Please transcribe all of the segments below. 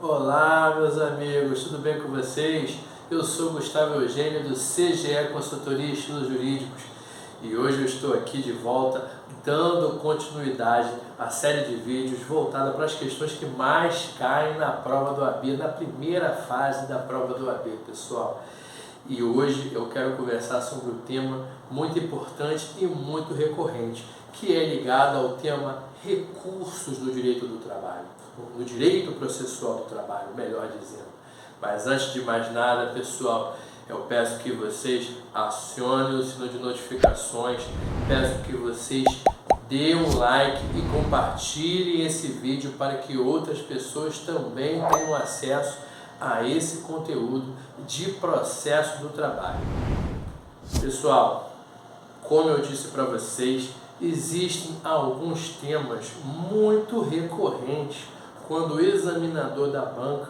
Olá, meus amigos, tudo bem com vocês? Eu sou Gustavo Eugênio do CGE Consultoria e Estilos Jurídicos e hoje eu estou aqui de volta dando continuidade à série de vídeos voltada para as questões que mais caem na prova do OAB, na primeira fase da prova do OAB, pessoal. E hoje eu quero conversar sobre um tema muito importante e muito recorrente, que é ligado ao tema recursos no direito do trabalho, no direito processual do trabalho, melhor dizendo. Mas antes de mais nada, pessoal, eu peço que vocês acionem o sino de notificações, peço que vocês dêem um like e compartilhem esse vídeo para que outras pessoas também tenham acesso a esse conteúdo de processo do trabalho. Pessoal, como eu disse para vocês, existem alguns temas muito recorrentes quando o examinador da banca,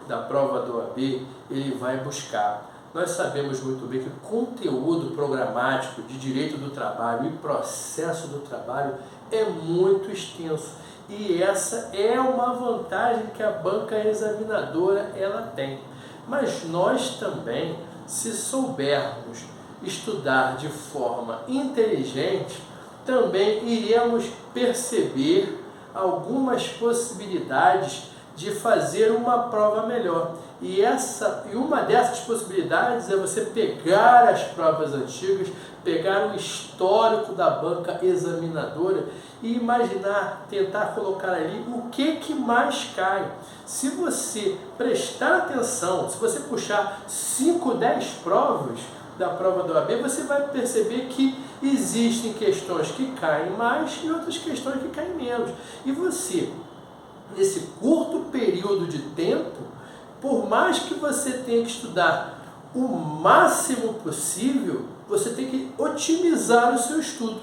da prova do OAB, ele vai buscar. Nós sabemos muito bem que o conteúdo programático de direito do trabalho e processo do trabalho é muito extenso. E essa é uma vantagem que a banca examinadora ela tem. Mas nós também, se soubermos estudar de forma inteligente, também iremos perceber algumas possibilidades de fazer uma prova melhor. E uma dessas possibilidades é você pegar as provas antigas, pegar o histórico da banca examinadora e imaginar, tentar colocar ali o que mais cai. Se você prestar atenção, se você puxar 5, 10 provas da prova do OAB, você vai perceber que existem questões que caem mais e outras questões que caem menos. E você, nesse curto período de tempo, por mais que você tenha que estudar o máximo possível, você tem que otimizar o seu estudo.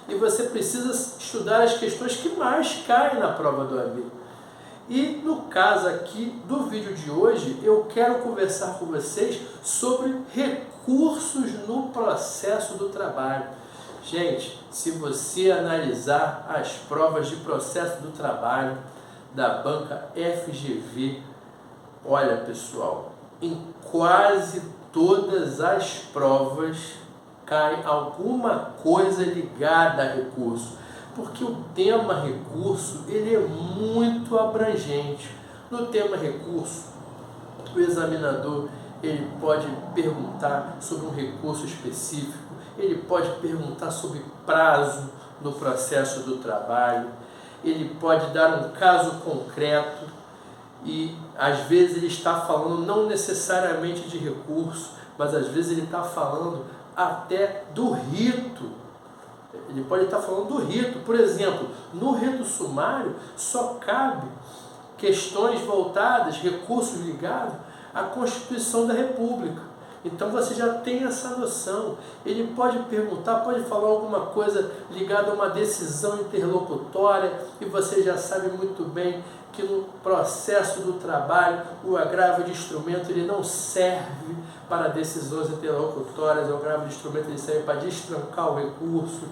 E você precisa estudar as questões que mais caem na prova do OAB. E no caso aqui do vídeo de hoje, eu quero conversar com vocês sobre recursos no processo do trabalho. Gente, se você analisar as provas de processo do trabalho da banca FGV, olha pessoal, em quase todas as provas cai alguma coisa ligada a recurso, porque o tema recurso ele é muito abrangente. No tema recurso, o examinador ele pode perguntar sobre um recurso específico, ele pode perguntar sobre prazo no processo do trabalho, ele pode dar um caso concreto e às vezes ele está falando não necessariamente de recurso, mas às vezes ele está falando até do rito. Ele pode estar falando do rito. Por exemplo, no rito sumário só cabe questões voltadas, recursos ligados à Constituição da República. Então você já tem essa noção. Ele pode perguntar, pode falar alguma coisa ligada a uma decisão interlocutória e você já sabe muito bem que no processo do trabalho o agravo de instrumento ele não serve para decisões interlocutórias, o agravo de instrumento ele serve para destrancar o recurso.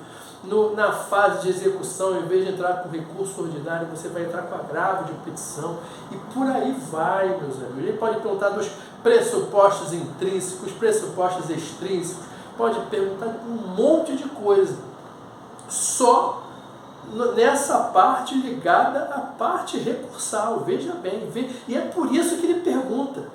Na fase de execução, em vez de entrar com recurso ordinário, você vai entrar com agravo de petição e por aí vai, meus amigos. Ele pode perguntar dos pressupostos intrínsecos, pressupostos extrínsecos, pode perguntar um monte de coisa, só nessa parte ligada à parte recursal, veja bem, e é por isso que ele pergunta.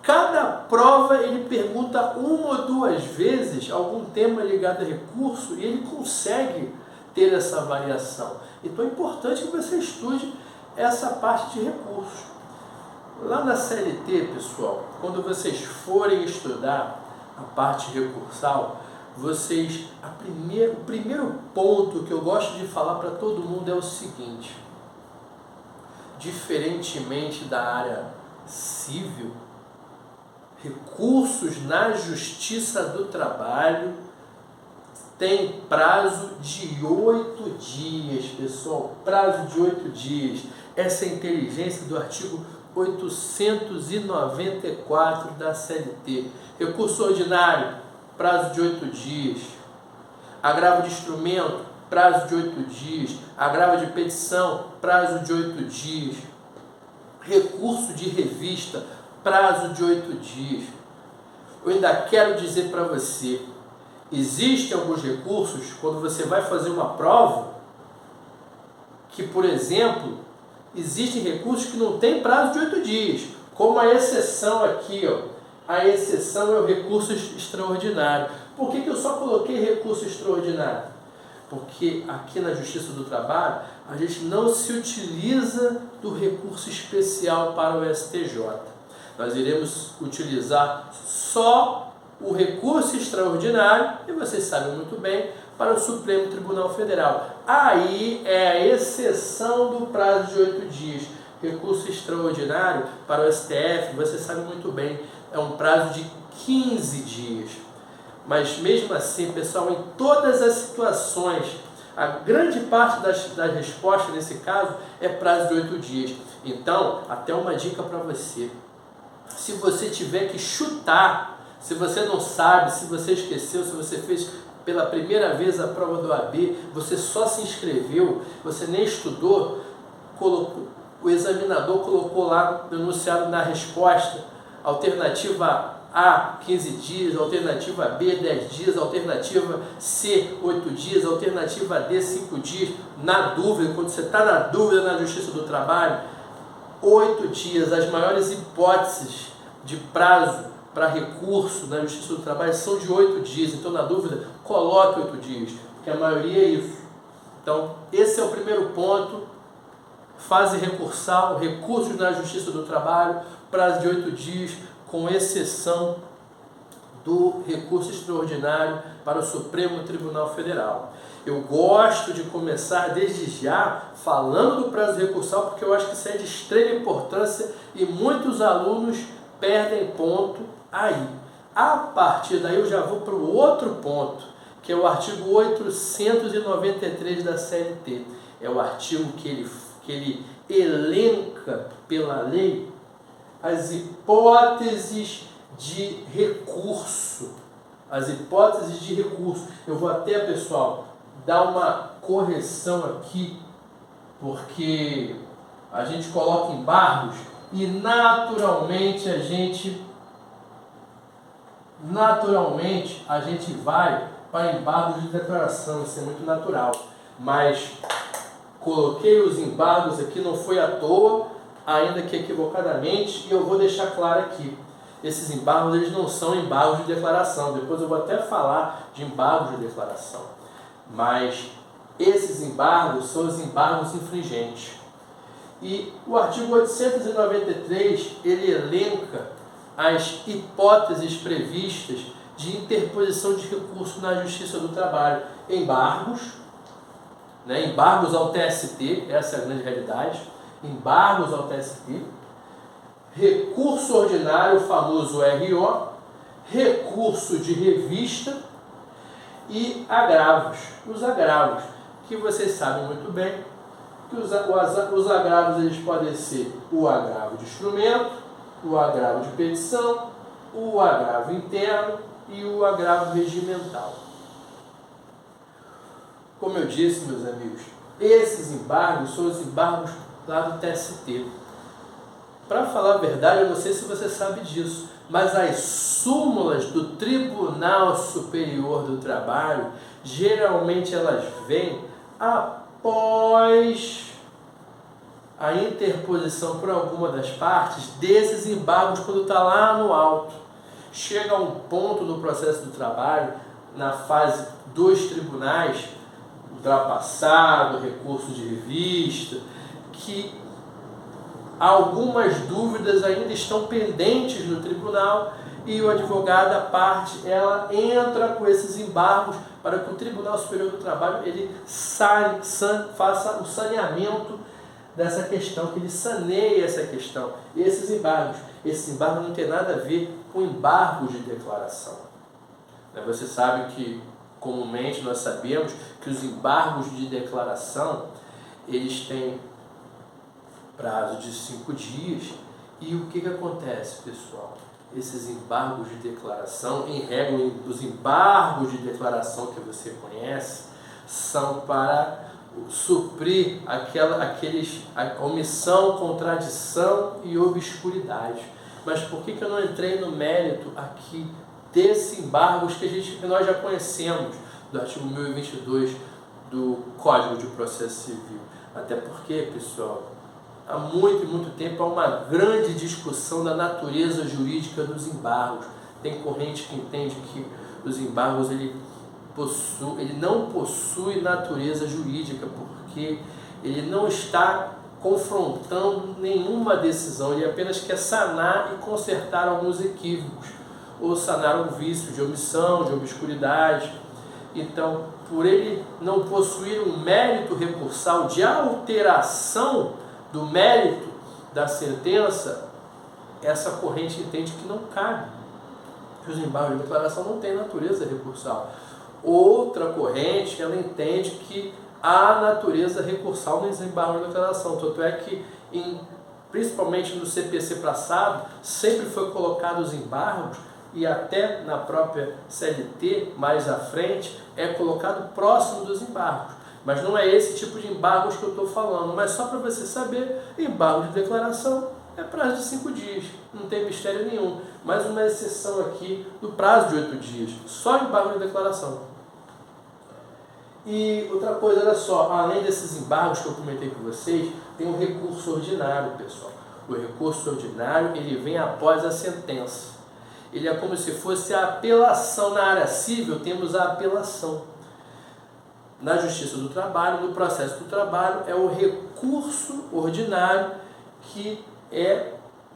Cada prova ele pergunta uma ou duas vezes algum tema ligado a recurso e ele consegue ter essa variação. Então é importante que você estude essa parte de recursos. Lá na CLT, pessoal, quando vocês forem estudar a parte recursal, o primeiro ponto que eu gosto de falar para todo mundo é o seguinte: diferentemente da área civil, recursos na Justiça do Trabalho tem prazo de 8 dias, pessoal, prazo de 8 dias. Essa é a inteligência do artigo 894 da CLT. Recurso ordinário, prazo de 8 dias. Agravo de instrumento, prazo de 8 dias. Agravo de petição, prazo de 8 dias. recurso de revista, prazo de 8 dias. Eu ainda quero dizer para você, existem alguns recursos, quando você vai fazer uma prova, que, por exemplo, existem recursos que não têm prazo de 8 dias, como a exceção aqui, ó. A exceção é o recurso extraordinário. Por que eu só coloquei recurso extraordinário? Porque aqui na Justiça do Trabalho, a gente não se utiliza do recurso especial para o STJ. Nós iremos utilizar só o recurso extraordinário, e vocês sabem muito bem, para o Supremo Tribunal Federal. Aí é a exceção do prazo de 8 dias. Recurso extraordinário para o STF, você sabe muito bem, é um prazo de 15 dias. Mas mesmo assim, pessoal, em todas as situações, a grande parte das respostas nesse caso é prazo de 8 dias. Então, até uma dica para você. Se você tiver que chutar, se você não sabe, se você esqueceu, se você fez pela primeira vez a prova do AB, você só se inscreveu, você nem estudou, o examinador colocou lá no enunciado na resposta, alternativa A, 15 dias, alternativa B, 10 dias, alternativa C, 8 dias, alternativa D, 5 dias. Na dúvida, quando você está na dúvida na Justiça do Trabalho, 8 dias, as maiores hipóteses de prazo para recurso na Justiça do Trabalho são de 8 dias. Então, na dúvida, coloque 8 dias, porque a maioria é isso. Então, esse é o primeiro ponto. Fase recursal, recursos na Justiça do Trabalho, prazo de 8 dias, com exceção do recurso extraordinário para o Supremo Tribunal Federal. Eu gosto de começar desde já falando do prazo recursal, porque eu acho que isso é de extrema importância e muitos alunos perdem ponto aí. A partir daí eu já vou para o outro ponto, que é o artigo 893 da CLT. É o artigo que ele elenca pela lei as hipóteses de recurso. As hipóteses de recurso. Eu vou até, pessoal, dar uma correção aqui, porque a gente coloca embargos e naturalmente a gente vai para embargos de declaração, isso é muito natural. Mas coloquei os embargos aqui, não foi à toa, ainda que equivocadamente, e eu vou deixar claro aqui. Esses embargos, eles não são embargos de declaração. Depois eu vou até falar de embargos de declaração. Mas esses embargos são os embargos infringentes. E o artigo 893, ele elenca as hipóteses previstas de interposição de recurso na Justiça do Trabalho. Embargos, né? Embargos ao TST, essa é a grande realidade. Embargos ao TST. Recurso ordinário, o famoso RO, recurso de revista e agravos. Os agravos, que vocês sabem muito bem, que os agravos eles podem ser o agravo de instrumento, o agravo de petição, o agravo interno e o agravo regimental. Como eu disse, meus amigos, esses embargos são os embargos lá do TST. Para falar a verdade, eu não sei se você sabe disso, mas as súmulas do Tribunal Superior do Trabalho, geralmente elas vêm após a interposição por alguma das partes desses embargos, quando está lá no alto. Chega a um ponto no processo do trabalho, na fase dos tribunais, ultrapassado, recurso de revista, que algumas dúvidas ainda estão pendentes no tribunal e o advogado, a parte, ela entra com esses embargos para que o Tribunal Superior do Trabalho ele faça o saneamento dessa questão, que ele saneie essa questão. E esses embargos não tem nada a ver com embargos de declaração. Você sabe que, comumente, nós sabemos que os embargos de declaração, eles têm prazo de 5 dias. E o que acontece, pessoal? Esses embargos de declaração, em regra, os embargos de declaração que você conhece, são para suprir a omissão, contradição e obscuridade. Mas por que eu não entrei no mérito aqui desses embargos que nós já conhecemos do artigo 1022 do Código de Processo Civil? Até porque, pessoal, há muito tempo há uma grande discussão da natureza jurídica dos embargos. Tem corrente que entende que os embargos ele não possui natureza jurídica, porque ele não está confrontando nenhuma decisão, ele apenas quer sanar e consertar alguns equívocos, ou sanar um vício de omissão, de obscuridade. Então, por ele não possuir um mérito recursal de alteração do mérito da sentença, essa corrente entende que não cabe, que os embargos de declaração não têm natureza recursal. Outra corrente, ela entende que há natureza recursal nos embargos de declaração. Tanto é que, principalmente no CPC passado, sempre foi colocado os embargos, e até na própria CLT, mais à frente, é colocado próximo dos embargos. Mas não é esse tipo de embargos que eu estou falando. Mas só para você saber, embargo de declaração é prazo de 5 dias, não tem mistério nenhum. Mais uma exceção aqui do prazo de 8 dias, só embargo de declaração. E outra coisa, olha só, além desses embargos que eu comentei com vocês, tem o recurso ordinário, pessoal. O recurso ordinário, ele vem após a sentença. Ele é como se fosse a apelação. Na área civil, temos a apelação. Na Justiça do Trabalho, no processo do trabalho, é o recurso ordinário, que é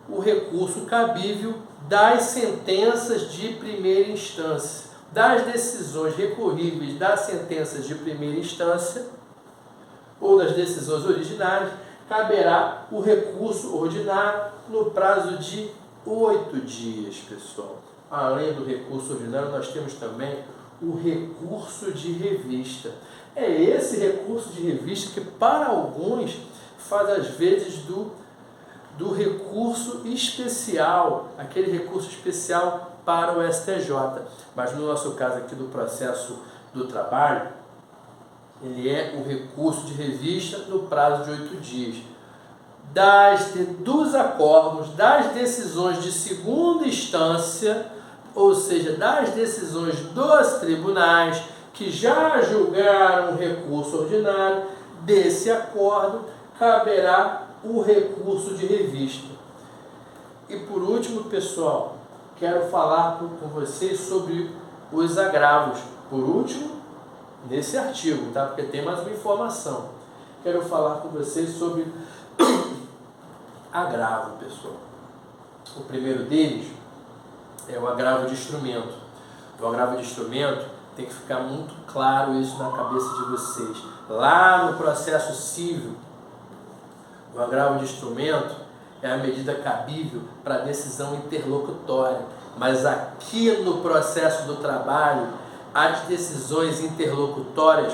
o recurso cabível das sentenças de primeira instância. Das decisões recorríveis das sentenças de primeira instância ou das decisões originárias, caberá o recurso ordinário no prazo de 8 dias, pessoal. Além do recurso ordinário, nós temos também o recurso de revista. É esse recurso de revista que, para alguns, faz às vezes do recurso especial, aquele recurso especial para o STJ. Mas no nosso caso aqui do processo do trabalho, ele é o recurso de revista no prazo de 8 dias. Dos acordos, das decisões de segunda instância, ou seja, das decisões dos tribunais que já julgaram o recurso ordinário, desse acordo caberá o recurso de revista. E por último, pessoal, quero falar com vocês sobre os agravos. Por último, nesse artigo, tá? Porque tem mais uma informação. Quero falar com vocês sobre agravo, pessoal. O primeiro deles é o agravo de instrumento. O agravo de instrumento tem que ficar muito claro isso na cabeça de vocês. Lá no processo civil, o agravo de instrumento é a medida cabível para a decisão interlocutória. Mas aqui no processo do trabalho, as decisões interlocutórias,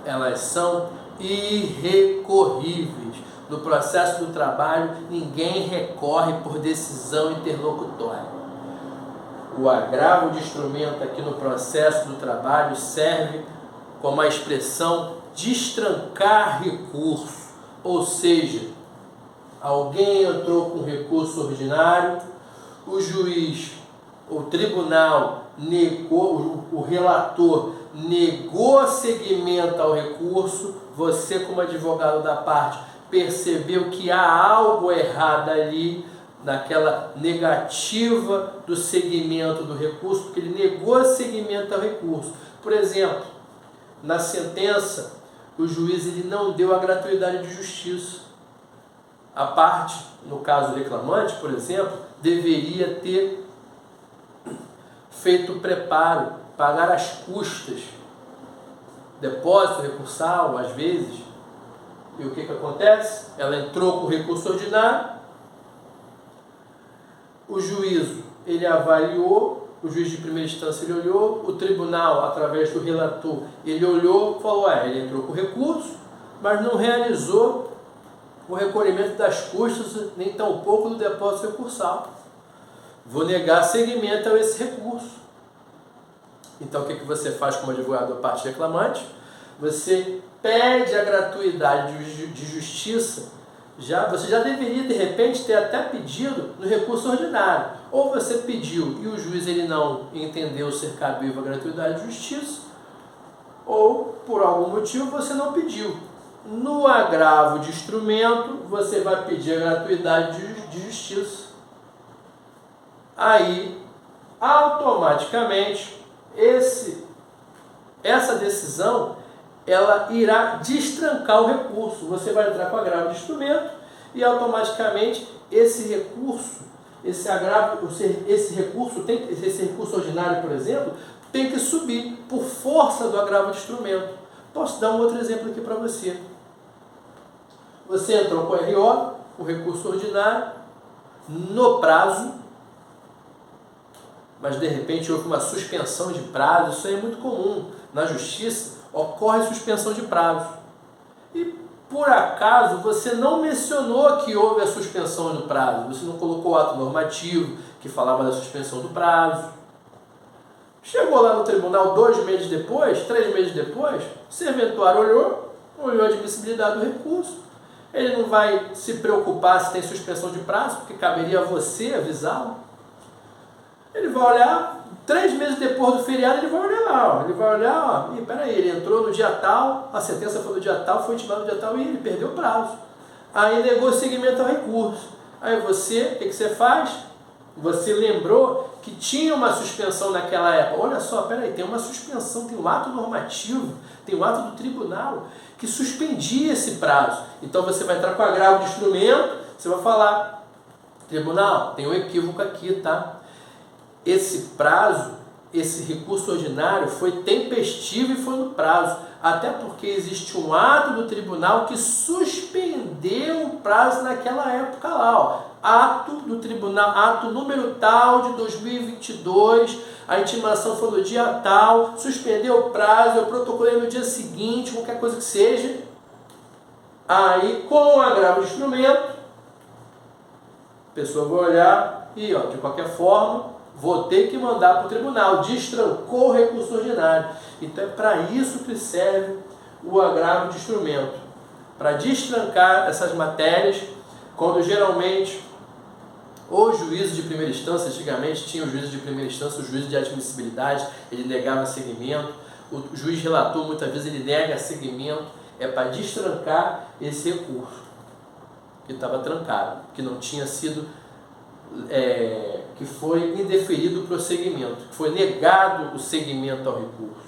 elas são irrecorríveis. No processo do trabalho, ninguém recorre por decisão interlocutória. O agravo de instrumento aqui no processo do trabalho serve como a expressão destrancar recurso. Ou seja, alguém entrou com recurso ordinário, o juiz, o tribunal negou, o relator negou seguimento ao recurso, você como advogado da parte percebeu que há algo errado ali, naquela negativa do seguimento do recurso, porque ele negou seguimento ao recurso. Por exemplo, na sentença, o juiz ele não deu a gratuidade de justiça. A parte, no caso reclamante, por exemplo, deveria ter feito o preparo, pagar as custas, depósito recursal, às vezes. E o que acontece? Ela entrou com o recurso ordinário, o juízo ele avaliou, o juiz de primeira instância ele olhou, o tribunal, através do relator, ele olhou e falou, ele entrou com o recurso, mas não realizou o recolhimento das custas, nem tampouco do depósito recursal. Vou negar seguimento a esse recurso. Então o que você faz como advogado da parte reclamante? Você pede a gratuidade de justiça, você já deveria, de repente, ter até pedido no recurso ordinário. Ou você pediu e o juiz ele não entendeu ser cabível a gratuidade de justiça, ou, por algum motivo, você não pediu. No agravo de instrumento, você vai pedir a gratuidade de justiça. Aí, automaticamente, essa decisão ela irá destrancar o recurso. Você vai entrar com agravo de instrumento e automaticamente esse recurso ordinário, por exemplo, tem que subir por força do agravo de instrumento. Posso dar um outro exemplo aqui para você. Você entrou com o RO, o recurso ordinário, no prazo, mas de repente houve uma suspensão de prazo. Isso aí é muito comum. Na justiça ocorre suspensão de prazo. E por acaso você não mencionou que houve a suspensão do prazo. Você não colocou o ato normativo que falava da suspensão do prazo. Chegou lá no tribunal 2 meses depois, 3 meses depois, o serventuário olhou a admissibilidade do recurso. Ele não vai se preocupar se tem suspensão de prazo, porque caberia a você avisá-lo. Ele vai olhar, 3 meses depois do feriado, ele vai olhar lá. Ele vai olhar, peraí, ele entrou no dia tal, a sentença foi no dia tal, foi intimado no dia tal e ele perdeu o prazo. Aí negou seguimento ao recurso. Aí você, o que você faz? Você lembrou que tinha uma suspensão naquela época. Olha só, peraí, tem uma suspensão, tem um ato normativo, tem um ato do tribunal que suspendia esse prazo. Então você vai entrar com agravo de instrumento, você vai falar, tribunal, tem um equívoco aqui, tá? Esse prazo, esse recurso ordinário foi tempestivo e foi no prazo, até porque existe um ato do tribunal que suspendeu o prazo naquela época lá, ó. Ato do tribunal, ato número tal de 2022, a intimação foi no dia tal, suspendeu o prazo, eu protocolei no dia seguinte, qualquer coisa que seja. Aí, com o agravo de instrumento, a pessoa vai olhar e, ó, de qualquer forma, vou ter que mandar para o tribunal, destrancou o recurso ordinário. Então é para isso que serve o agravo de instrumento, para destrancar essas matérias, quando geralmente o juízo de primeira instância, antigamente tinha o juízo de primeira instância, o juízo de admissibilidade, ele negava seguimento, o juiz relator muitas vezes ele nega seguimento, é para destrancar esse recurso que estava trancado, que não tinha sido que foi indeferido o prosseguimento, que foi negado o seguimento ao recurso.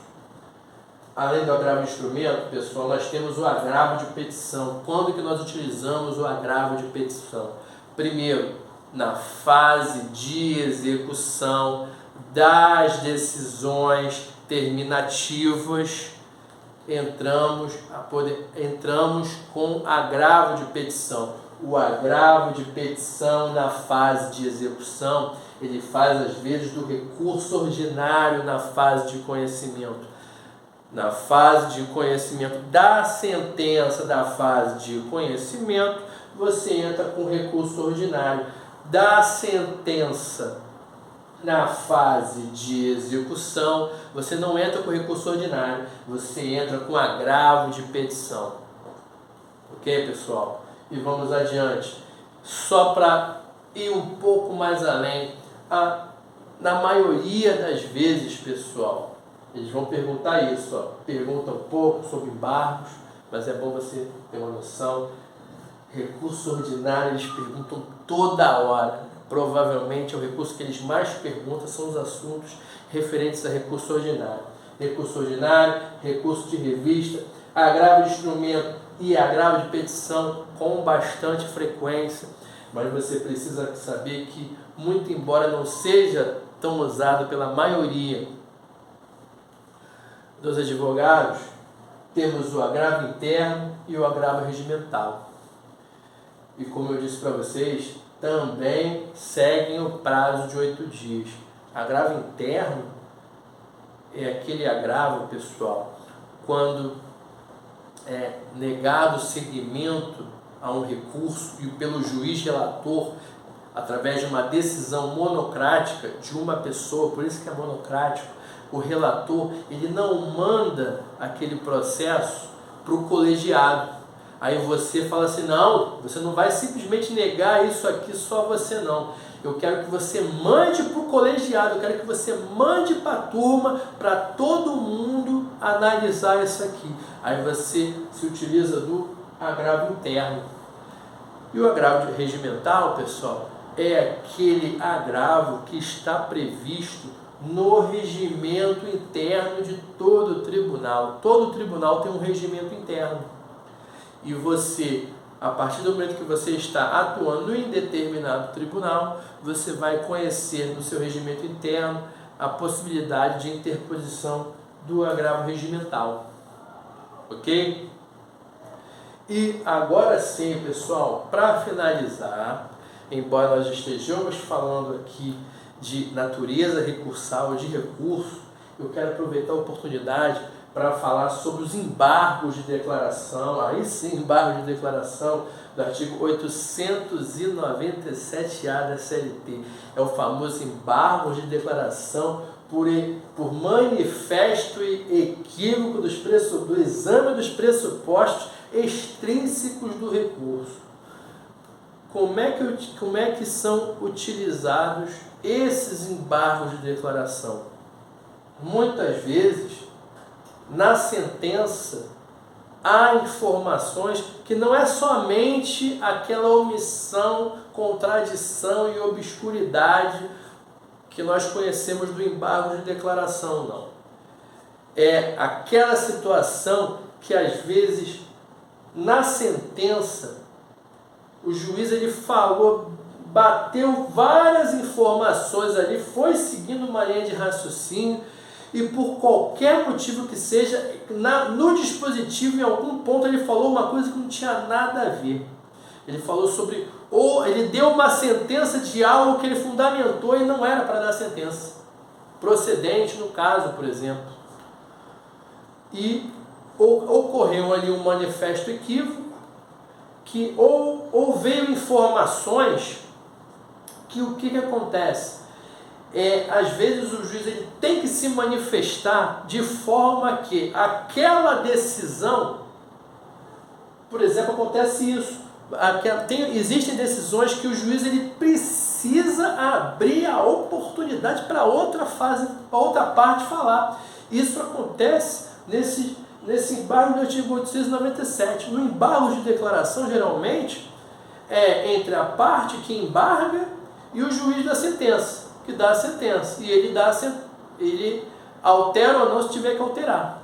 Além do agravo de instrumento, pessoal, nós temos o agravo de petição. Quando que nós utilizamos o agravo de petição? Primeiro, na fase de execução das decisões terminativas, entramos com agravo de petição. O agravo de petição na fase de execução, ele faz às vezes do recurso ordinário na fase de conhecimento. Na fase de conhecimento da sentença da fase de conhecimento, você entra com recurso ordinário. Da sentença na fase de execução, você não entra com recurso ordinário, você entra com agravo de petição. Ok, pessoal? E vamos adiante. Só para ir um pouco mais além, na maioria das vezes, pessoal, eles vão perguntar isso, ó. Perguntam um pouco sobre embargos, mas é bom você ter uma noção. Recurso ordinário eles perguntam toda hora. Provavelmente é o recurso que eles mais perguntam, são os assuntos referentes a recurso ordinário. Recurso ordinário, recurso de revista, agravo de instrumento e agravo de petição com bastante frequência. Mas você precisa saber que, muito embora não seja tão usado pela maioria dos advogados, temos o agravo interno e o agravo regimental. E como eu disse para vocês, também seguem o prazo de 8 dias. Agravo interno é aquele agravo, pessoal, quando é negado seguimento a um recurso e pelo juiz relator, através de uma decisão monocrática de uma pessoa, por isso que é monocrático, o relator ele não manda aquele processo para o colegiado. Aí você fala assim, não, você não vai simplesmente negar isso aqui só você não. Eu quero que você mande para o colegiado, eu quero que você mande para a turma, para todo mundo analisar isso aqui. Aí você se utiliza do agravo interno. E o agravo regimental, pessoal, é aquele agravo que está previsto no regimento interno de todo tribunal. Todo tribunal tem um regimento interno. E você, a partir do momento que você está atuando em determinado tribunal, você vai conhecer no seu regimento interno a possibilidade de interposição do agravo regimental. Ok? E agora sim, pessoal, para finalizar, embora nós estejamos falando aqui de natureza recursal, de recurso, eu quero aproveitar a oportunidade para falar sobre os embargos de declaração, aí sim, embargos de declaração do artigo 897-A da CLT. É o famoso embargo de declaração por manifesto e equívoco do exame dos pressupostos extrínsecos do recurso. Como é que são utilizados esses embargos de declaração? Muitas vezes, na sentença, há informações que não é somente aquela omissão, contradição e obscuridade que nós conhecemos do embargo de declaração, não. É aquela situação que, às vezes, na sentença, o juiz ele falou, bateu várias informações ali, foi seguindo uma linha de raciocínio e por qualquer motivo que seja, no dispositivo, em algum ponto, ele falou uma coisa que não tinha nada a ver. Ele falou sobre, ou ele deu uma sentença de algo que ele fundamentou e não era para dar sentença. Procedente, no caso, por exemplo. E ocorreu ali um manifesto equívoco, que ou veio informações que o que acontece? Às vezes o juiz ele tem que se manifestar de forma que aquela decisão, por exemplo, acontece isso. Existem decisões que o juiz ele precisa abrir a oportunidade para outra fase, para outra parte falar. Isso acontece nesse embargo do artigo 897. No embargo de declaração, geralmente, é entre a parte que embarga e o juiz da sentença, que dá a sentença. E ele altera ou não se tiver que alterar.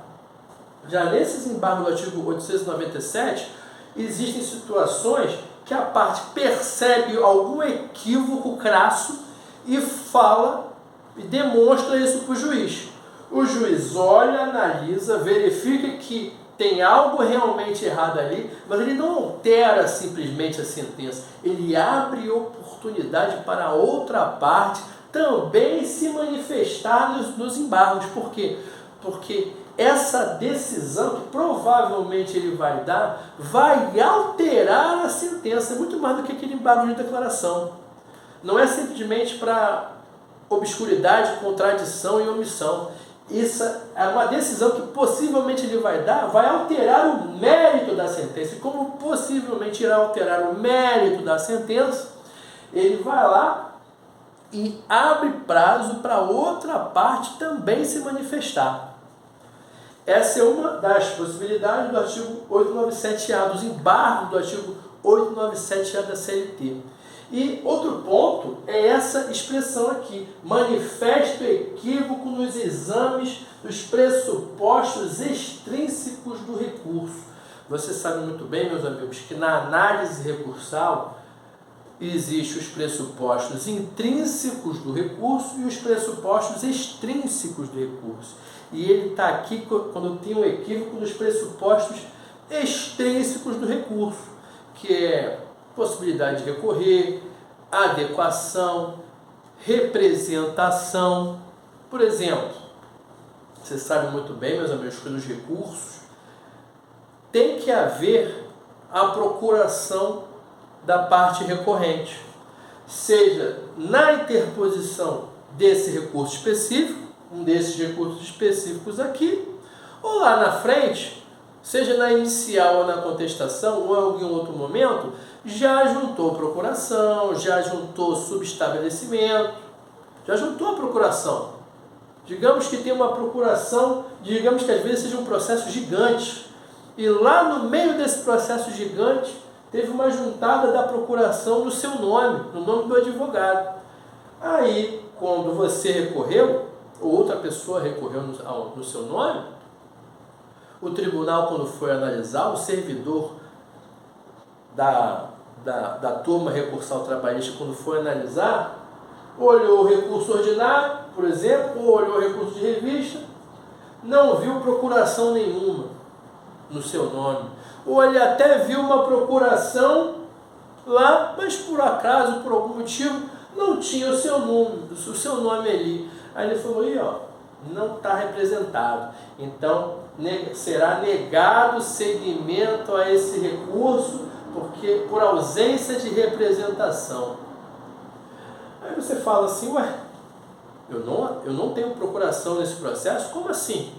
Já nesses embargos do artigo 897, existem situações que a parte percebe algum equívoco crasso e fala e demonstra isso para o juiz. O juiz olha, analisa, verifica que tem algo realmente errado ali, mas ele não altera simplesmente a sentença. Ele abre oportunidade para a outra parte também se manifestar nos embargos. Por quê? Porque essa decisão que provavelmente ele vai dar, vai alterar a sentença, muito mais do que aquele embargo de declaração. Não é simplesmente para obscuridade, contradição e omissão. Isso é uma decisão que possivelmente ele vai dar, vai alterar o mérito da sentença. E como possivelmente irá alterar o mérito da sentença, ele vai lá e abre prazo para outra parte também se manifestar. Essa é uma das possibilidades do artigo 897-A, dos embargos do artigo 897-A da CLT. E outro ponto é essa expressão aqui, manifesto equívoco nos exames dos pressupostos extrínsecos do recurso. Você sabe muito bem, meus amigos, que na análise recursal existem os pressupostos intrínsecos do recurso e os pressupostos extrínsecos do recurso. E ele está aqui quando tem um equívoco nos pressupostos extrínsecos do recurso, que é possibilidade de recorrer, adequação, representação. Por exemplo, você sabe muito bem, meus amigos, que nos recursos tem que haver a procuração da parte recorrente, seja na interposição desse recurso específico, um desses recursos específicos aqui, ou lá na frente, seja na inicial ou na contestação, ou em algum outro momento, já juntou procuração, já juntou subestabelecimento, já juntou a procuração. Digamos que tem uma procuração, digamos que às vezes seja um processo gigante, e lá no meio desse processo gigante, teve uma juntada da procuração no seu nome, no nome do advogado. Aí, quando você recorreu, ou outra pessoa recorreu no seu nome, o tribunal, quando foi analisar, o servidor da turma recursal trabalhista, quando foi analisar, olhou o recurso ordinário, por exemplo, ou olhou o recurso de revista, não viu procuração nenhuma no seu nome. Ou ele até viu uma procuração lá, mas por acaso, por algum motivo, não tinha o seu nome ali. Aí ele falou, aí ó, não está representado. Então, será negado seguimento a esse recurso, porque por ausência de representação. Aí você fala assim, ué, eu não tenho procuração nesse processo? Como assim?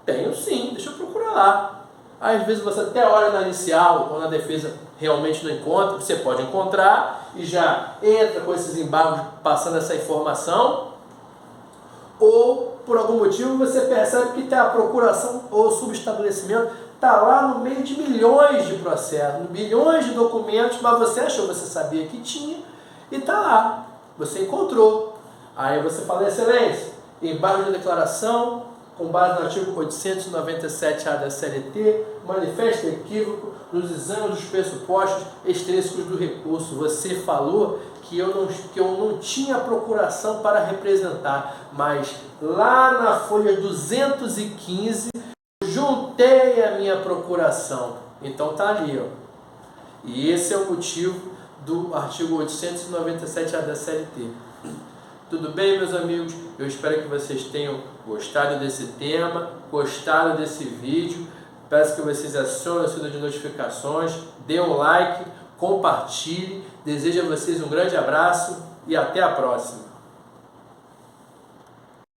Tenho sim, deixa eu procurar lá. Aí, às vezes você até olha na inicial ou na defesa, realmente não encontra, você pode encontrar e já entra com esses embargos passando essa informação, ou por algum motivo você percebe que a procuração ou subestabelecimento está lá no meio de milhões de processos, milhões de documentos, mas você achou, você sabia que tinha e está lá, você encontrou. Aí você fala, excelência, embargo de declaração, com base no artigo 897-A da CLT, manifesta equívoco nos exames dos pressupostos extrínsecos do recurso. Você falou que eu não tinha procuração para representar, mas lá na folha 215, juntei a minha procuração. Então está ali, ó. E esse é o motivo do artigo 897-A da CLT. Tudo bem, meus amigos? Eu espero que vocês tenham gostado desse tema, gostado desse vídeo. Peço que vocês acionem o sino de notificações, dê um like, compartilhe. Desejo a vocês um grande abraço e até a próxima.